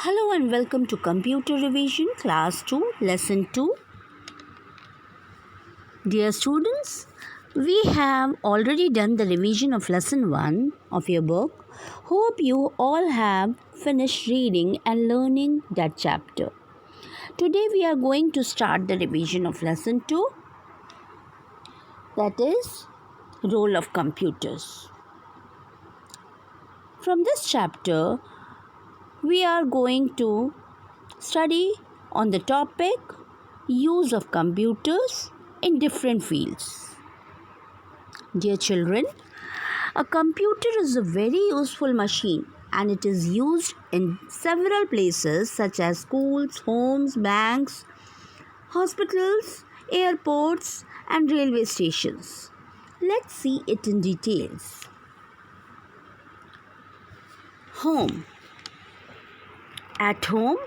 Hello and welcome to Computer Revision Class 2 Lesson 2. Dear students, we have already done the revision of Lesson 1 of your book. Hope you all have finished reading and learning that chapter. Today we are going to start the revision of Lesson 2, that is, Role of Computers. From this chapter, we are going to study on the topic use of computers in different fields. Dear children, a computer is a very useful machine and it is used in several places such as schools, homes, banks, hospitals, airports and railway stations. Let's see it in details. Home. At home,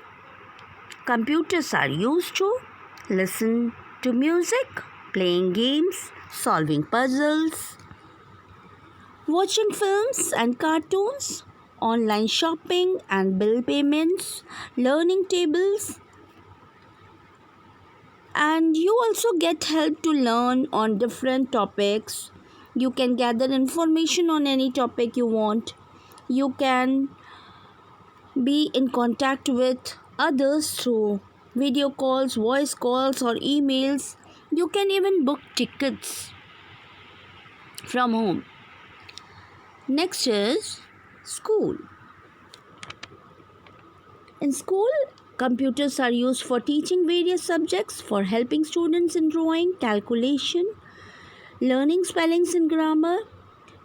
computers are used to listen to music, playing games, solving puzzles, watching films and cartoons, online shopping and bill payments, learning tables, and you also get help to learn on different topics. You can gather information on any topic you want. You can be in contact with others through video calls, voice calls or emails. You can even book tickets from home. Next is school. In school, computers are used for teaching various subjects, for helping students in drawing, calculation, learning spellings and grammar,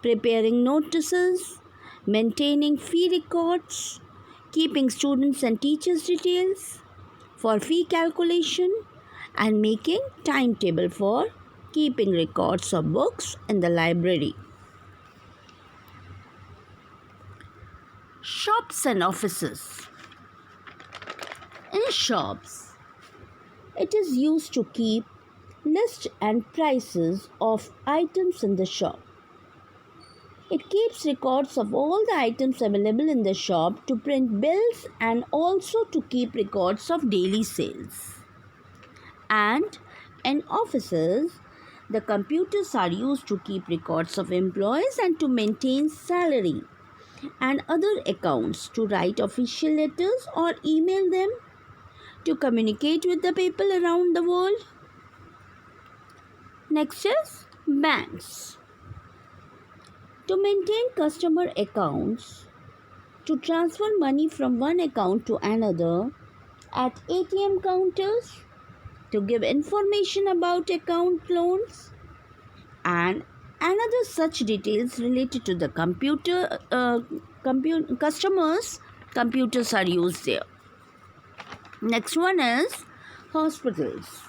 preparing notices, maintaining fee records, keeping students and teachers' details, for fee calculation, and making timetable for keeping records of books in the library. Shops and offices. In shops, it is used to keep list and prices of items in the shop. It keeps records of all the items available in the shop, to print bills and also to keep records of daily sales. And in offices, the computers are used to keep records of employees and to maintain salary and other accounts, to write official letters or email them, to communicate with the people around the world. Next is banks. To maintain customer accounts, to transfer money from one account to another, at ATM counters, to give information about account loans, and another such details related to the customers, computers are used there. Next one is hospitals.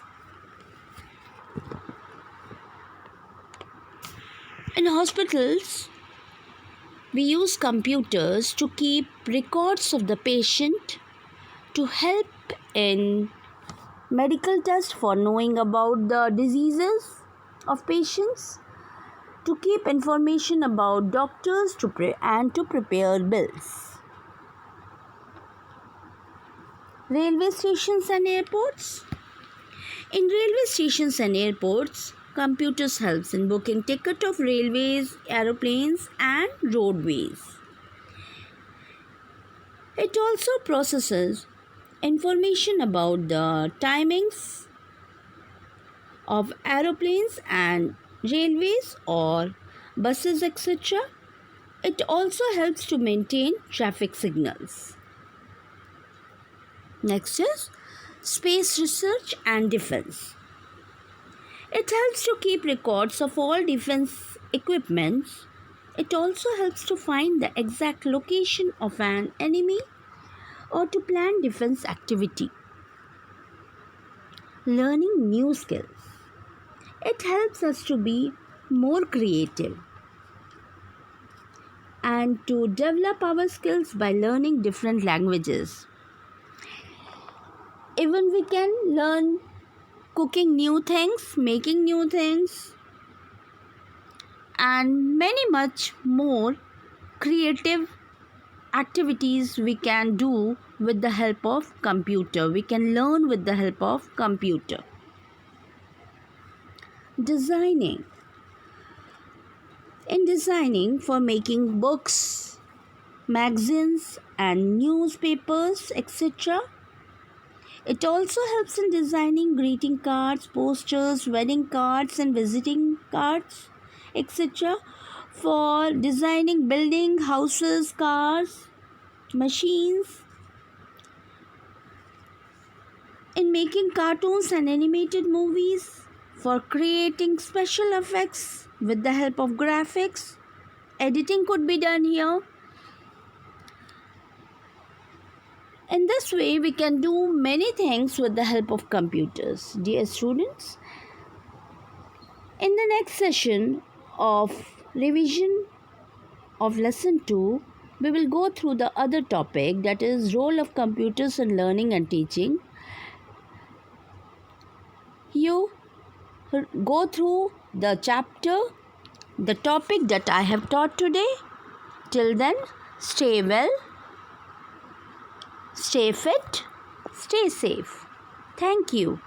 In hospitals, we use computers to keep records of the patient, to help in medical tests for knowing about the diseases of patients, to keep information about doctors and to prepare bills. Railway stations and airports. In railway stations and airports, computers helps in booking ticket of railways, aeroplanes and roadways. It also processes information about the timings of aeroplanes and railways or buses, etc. It also helps to maintain traffic signals. Next is space research and defense. It helps to keep records of all defense equipments. It also helps to find the exact location of an enemy or to plan defense activity. Learning new skills. It helps us to be more creative and to develop our skills by learning different languages. Even we can learn cooking new things, making new things, and many much more creative activities we can do with the help of computer. We can learn with the help of computer. Designing. In designing for making books, magazines and newspapers, etc. It also helps in designing greeting cards, posters, wedding cards and visiting cards, etc. For designing building, houses, cars, machines. In making cartoons and animated movies. For creating special effects with the help of graphics. Editing could be done here. In this way, we can do many things with the help of computers. Dear students, in the next session of revision of lesson 2, we will go through the other topic, that is role of computers in learning and teaching. You go through the chapter, the topic that I have taught today. Till then, stay well, stay fit, stay safe. Thank you.